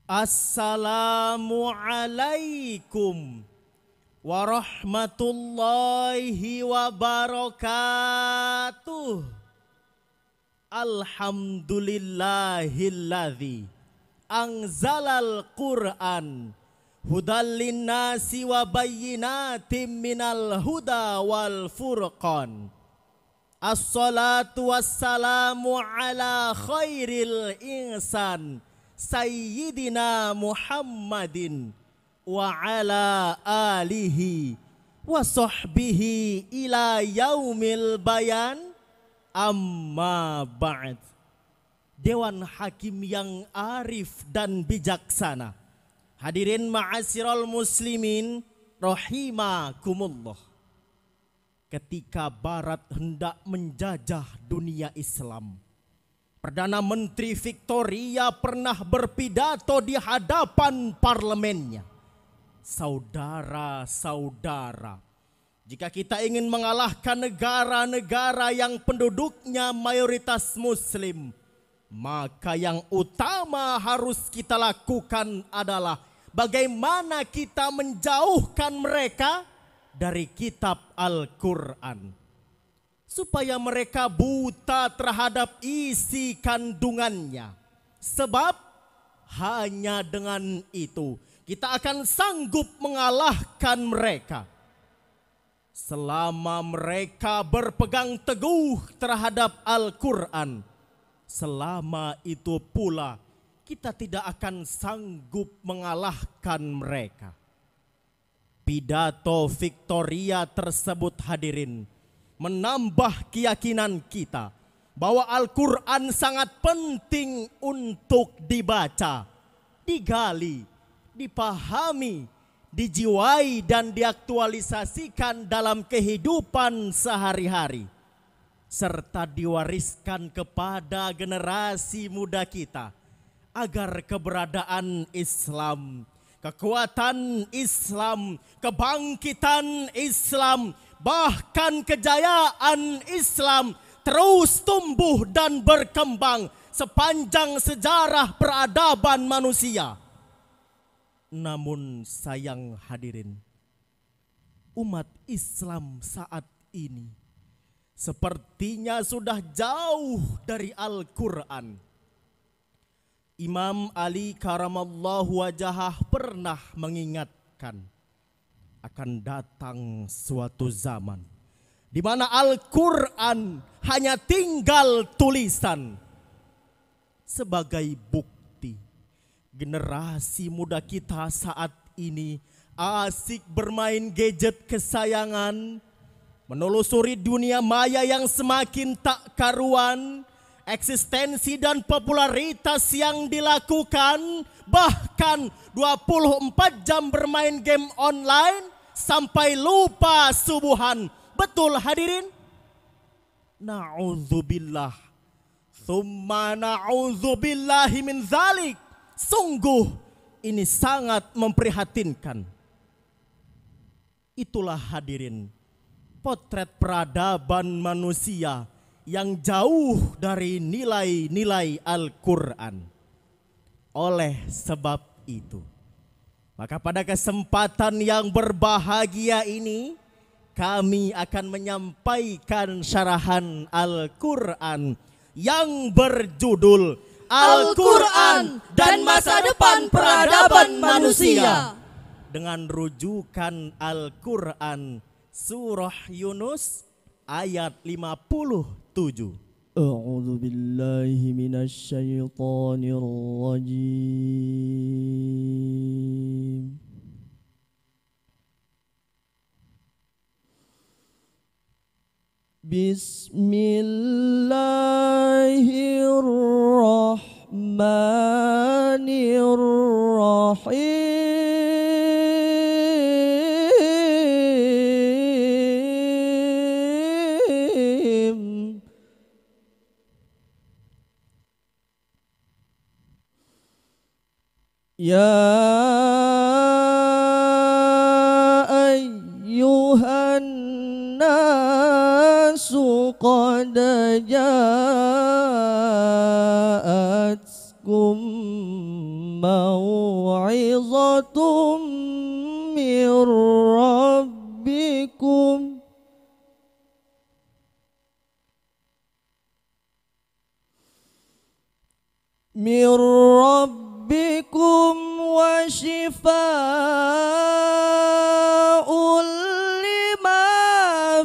Assalamualaikum warahmatullahi wabarakatuh. Alhamdulillahilladzi anzalal Qur'an hudal linnasi wa bayyinatim minal huda wal furqan. Assalatu wassalamu ala khairil insan Sayyidina Muhammadin wa ala alihi wa sahbihi ila yaumil bayan, amma ba'd. Dewan Hakim yang arif dan bijaksana, hadirin ma'asyiral muslimin rahimakumullah. Ketika Barat hendak menjajah dunia Islam, Perdana Menteri Victoria pernah berpidato di hadapan parlemennya. Saudara-saudara, jika kita ingin mengalahkan negara-negara yang penduduknya mayoritas muslim, maka yang utama harus kita lakukan adalah bagaimana kita menjauhkan mereka dari kitab Al-Quran, supaya mereka buta terhadap isi kandungannya. Sebab hanya dengan itu kita akan sanggup mengalahkan mereka. Selama mereka berpegang teguh terhadap Al-Quran, selama itu pula kita tidak akan sanggup mengalahkan mereka. Pidato Victoria tersebut, hadirin, menambah keyakinan kita bahwa Al-Quran sangat penting untuk dibaca, digali, dipahami, dijiwai dan diaktualisasikan dalam kehidupan sehari-hari, serta diwariskan kepada generasi muda kita agar keberadaan Islam, kekuatan Islam, kebangkitan Islam, bahkan kejayaan Islam terus tumbuh dan berkembang sepanjang sejarah peradaban manusia. Namun sayang hadirin, umat Islam saat ini sepertinya sudah jauh dari Al-Quran. Imam Ali karamallahu wajhah pernah mengingatkan akan datang suatu zaman di mana Al-Quran hanya tinggal tulisan. Sebagai bukti, generasi muda kita saat ini asik bermain gadget kesayangan, menelusuri dunia maya yang semakin tak karuan, eksistensi dan popularitas yang dilakukan, bahkan 24 jam bermain game online sampai lupa subuhan. Betul hadirin? Na'udzubillah, thumma na'udzubillahi min zalik. Sungguh ini sangat memprihatinkan. Itulah hadirin potret peradaban manusia yang jauh dari nilai-nilai Al-Quran. Oleh sebab itu, maka pada kesempatan yang berbahagia ini, kami akan menyampaikan syarahan Al-Quran yang berjudul Al-Quran dan Masa Depan Peradaban Manusia, dengan rujukan Al-Quran Surah Yunus ayat 57. A'udzu billahi minasy syaithanir rajim. Bismillahirrahmanirrahim. Ya ayyuhan nasu qad ja'atkum min rabbikum wa shifaa'un lima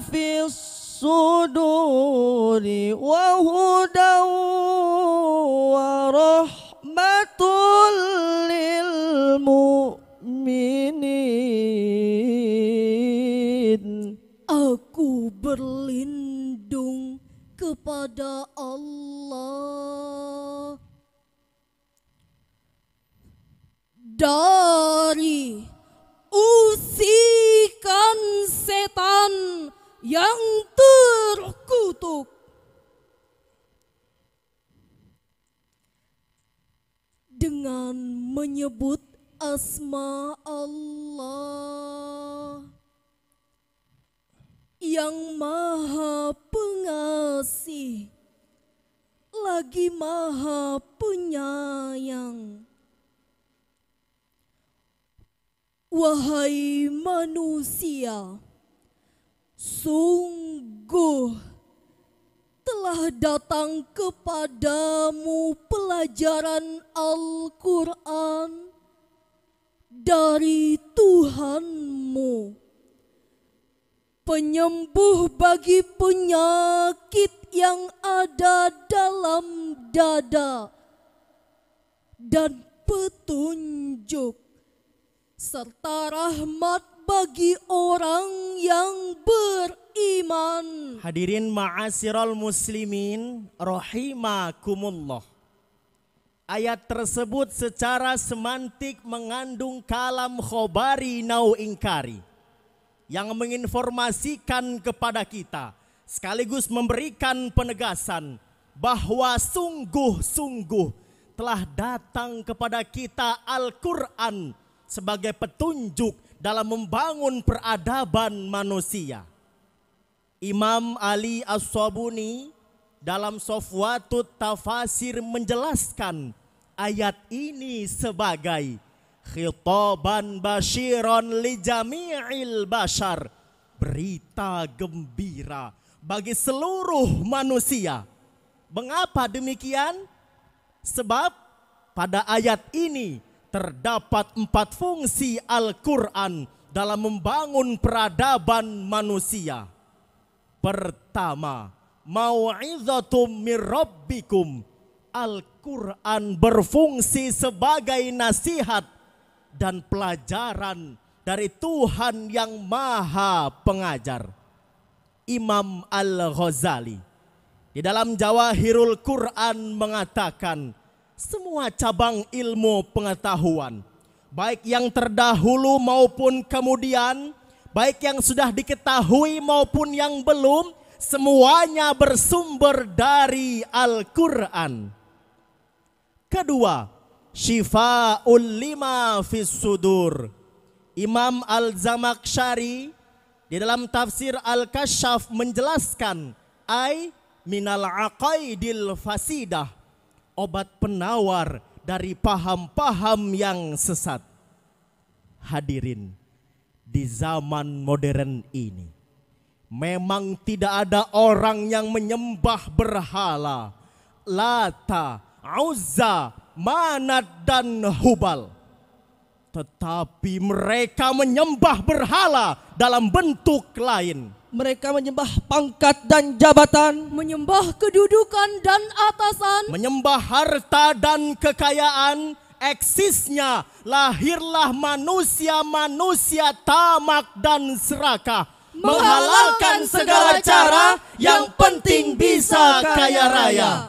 fis suduri wa hudan wa rahmatul lil mu'minin. Aku berlindung kepada Allah dari usikan setan yang terkutuk. Dengan menyebut asma Allah yang Maha Pengasih lagi Maha Penyayang. Wahai manusia, sungguh telah datang kepadamu pelajaran Al-Quran dari Tuhanmu, penyembuh bagi penyakit yang ada dalam dada dan petunjuk serta rahmat bagi orang yang beriman. Hadirin ma'asyiral muslimin rahimakumullah. Ayat tersebut secara semantik mengandung kalam khobari nau ingkari yang menginformasikan kepada kita sekaligus memberikan penegasan bahwa sungguh-sungguh telah datang kepada kita Al-Quran sebagai petunjuk dalam membangun peradaban manusia. Imam Ali As-Sabuni dalam Safwatut Tafasir menjelaskan ayat ini sebagai khitaban basyiran li jami'il bashar, berita gembira bagi seluruh manusia. Mengapa demikian? Sebab pada ayat ini terdapat 4 fungsi Al-Quran dalam membangun peradaban manusia. Pertama, mau'izatum mir rabbikum. Al-Quran berfungsi sebagai nasihat dan pelajaran dari Tuhan yang Maha Pengajar. Imam Al-Ghazali di dalam Jawahirul Quran mengatakan, semua cabang ilmu pengetahuan, baik yang terdahulu maupun kemudian, baik yang sudah diketahui maupun yang belum, semuanya bersumber dari Al-Quran. Kedua, syifa'ul lima fis sudur. Imam Al-Zamakhsyari di dalam tafsir Al-Kasyaf menjelaskan, ai minal aqaidil fasidah, obat penawar dari paham-paham yang sesat. Hadirin, di zaman modern ini memang tidak ada orang yang menyembah berhala, Lata, Uzza, Manat dan Hubal. Tetapi mereka menyembah berhala dalam bentuk lain. Mereka menyembah pangkat dan jabatan, menyembah kedudukan dan atasan, menyembah harta dan kekayaan. Eksisnya lahirlah manusia-manusia tamak dan serakah, menghalalkan segala cara, yang penting bisa kaya raya.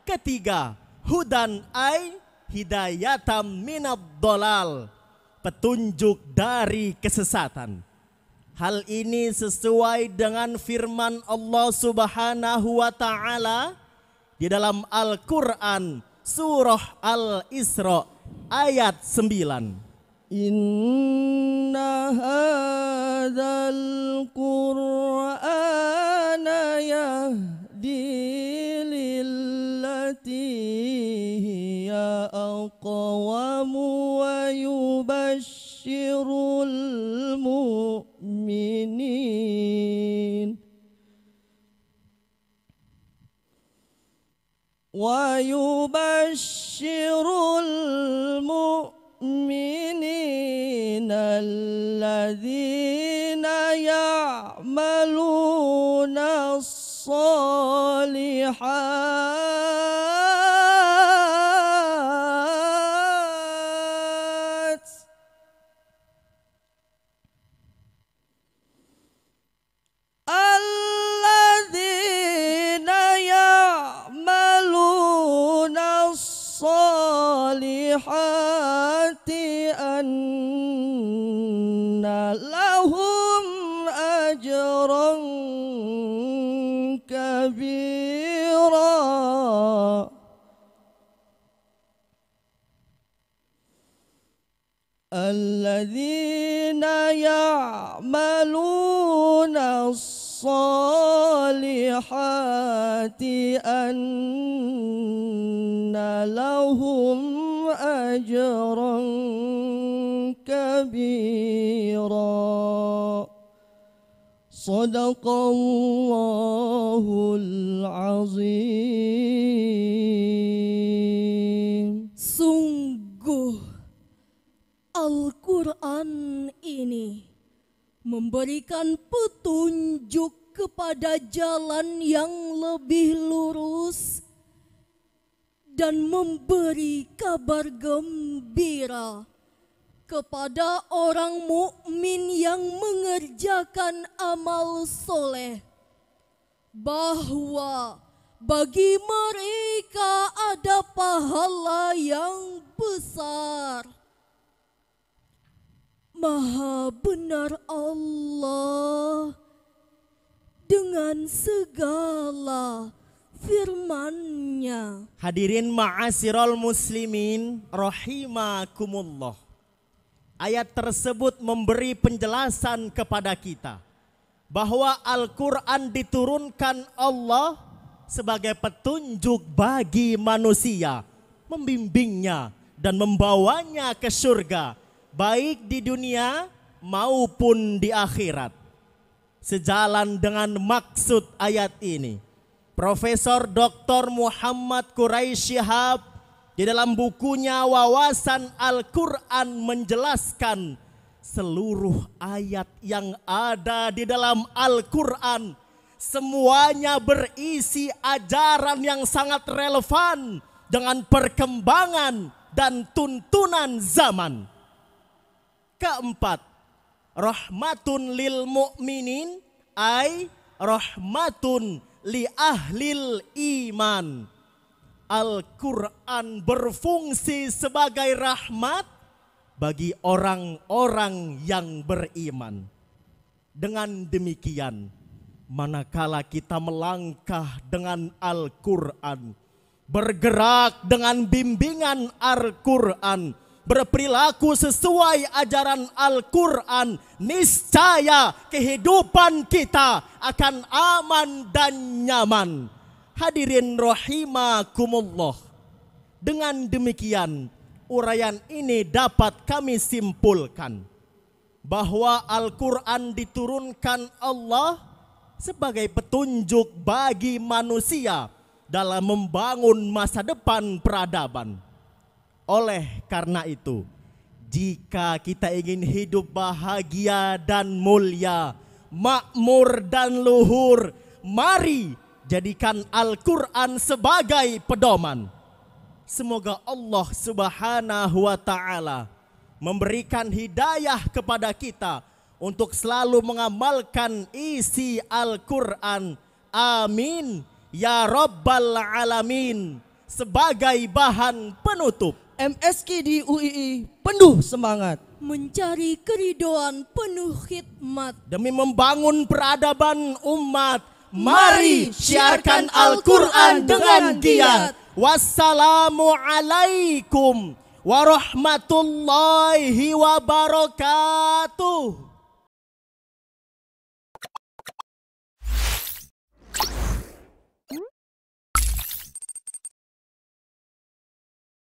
Ketiga, hudan ai hidayatam minad dolal, petunjuk dari kesesatan. Hal ini sesuai dengan firman Allah Subhanahu wa Ta'ala di dalam Al-Quran surah Al-Isra ayat 9. Inna hadzal Qur'ana yahdi lillati hiya aqwamu wa المؤمنين ويبشر المؤمنين الذين يعملون الصالحات الذين يعملون الصالحات أن لهم أجرا كبيرا الذين يعملون الصالحات أن لهم أجرا كبيرا صدق الله العظيم. Sungguh Al-Quran ini memberikan petunjuk kepada jalan yang lebih lurus dan memberi kabar gembira kepada orang mukmin yang mengerjakan amal soleh bahwa bagi mereka ada pahala yang besar. Maha benar Allah dengan segala firman-Nya. Hadirin ma'asyiral muslimin rahimakumullah. Ayat tersebut memberi penjelasan kepada kita bahwa Al-Quran diturunkan Allah sebagai petunjuk bagi manusia, membimbingnya dan membawanya ke surga, baik di dunia maupun di akhirat. Sejalan dengan maksud ayat ini, Profesor Dr. Muhammad Quraisy Shihab di dalam bukunya Wawasan Al-Quran menjelaskan seluruh ayat yang ada di dalam Al-Quran semuanya berisi ajaran yang sangat relevan dengan perkembangan dan tuntunan zaman. Keempat, rahmatun lil mu'minin ay rahmatun li ahlil iman. Al-Quran berfungsi sebagai rahmat bagi orang-orang yang beriman. Dengan demikian, manakala kita melangkah dengan Al-Quran, bergerak dengan bimbingan Al-Quran, berperilaku sesuai ajaran Al-Quran, niscaya kehidupan kita akan aman dan nyaman. Hadirin rahimakumullah. Dengan demikian, uraian ini dapat kami simpulkan bahwa Al-Quran diturunkan Allah sebagai petunjuk bagi manusia dalam membangun masa depan peradaban. Oleh karena itu, jika kita ingin hidup bahagia dan mulia, makmur dan luhur, mari jadikan Al-Quran sebagai pedoman. Semoga Allah Subhanahu wa Ta'ala memberikan hidayah kepada kita untuk selalu mengamalkan isi Al-Quran. Amin ya Rabbal Alamin. Sebagai bahan penutup, MSQ di UII penuh semangat mencari keridoan penuh khidmat demi membangun peradaban umat. Mari syiarkan Al-Quran dengan giat. Wassalamualaikum warahmatullahi wabarakatuh.